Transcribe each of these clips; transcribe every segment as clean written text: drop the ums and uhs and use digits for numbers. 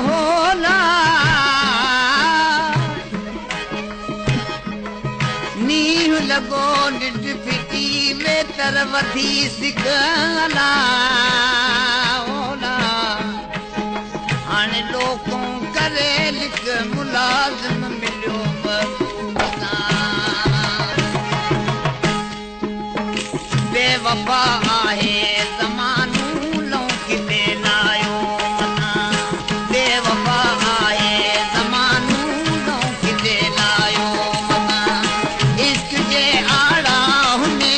होला नींव लगो डिड फिटी में तरवधी सिकला होला हाणे लोकों करे लिख मुलाज़िम मिलियो बेवफा आहे ज़मानो लौकिते लायो मना बेवफा आहे ज़मानो लौकिते लायो मना इश्क जे आड़ा हुने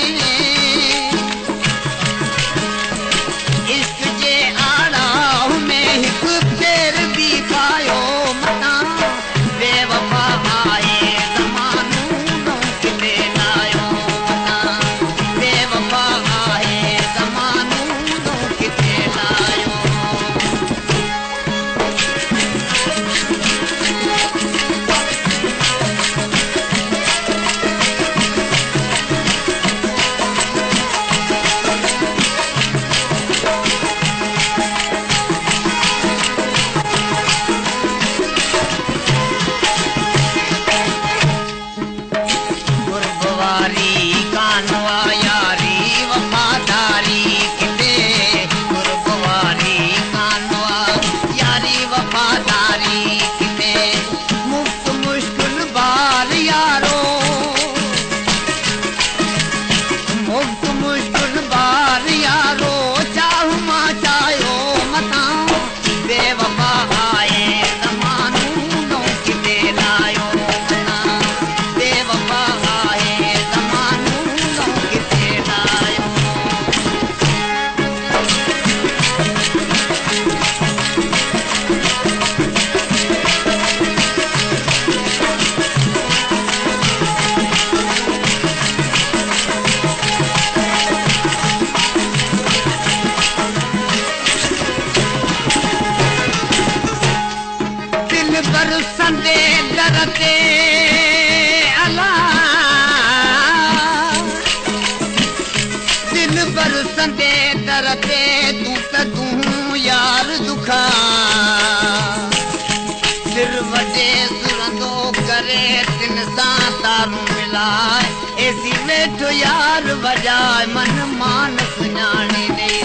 इश्क जे आड़ा हुने हिकु फेर भी पायो मना बेवफा आहे ज़मानो लौकिते लायो मना बेवफा आहे ज़मानो लौकिते लायो गुरबवारी कानवा यारी वफादारी किते गुरबवारी कानवा यारी वफादारी किते मुफ्त मुश्किल बार यारो मुफ्त मुश्किल बार यारो चाहू मां चायो मता बेवफा आए ज़मानो लौकिते लायो मना बेवफा आए ज़मानो लौकिते लायो दिल बरसंदे दरते अला दिल बरसंदे दरते तू यार दुखा सिर वॾे सुरंदो करे तिन सां तारूं मिलाए एसी वेठो यार वॼाए मन मान सुञाणे ॾे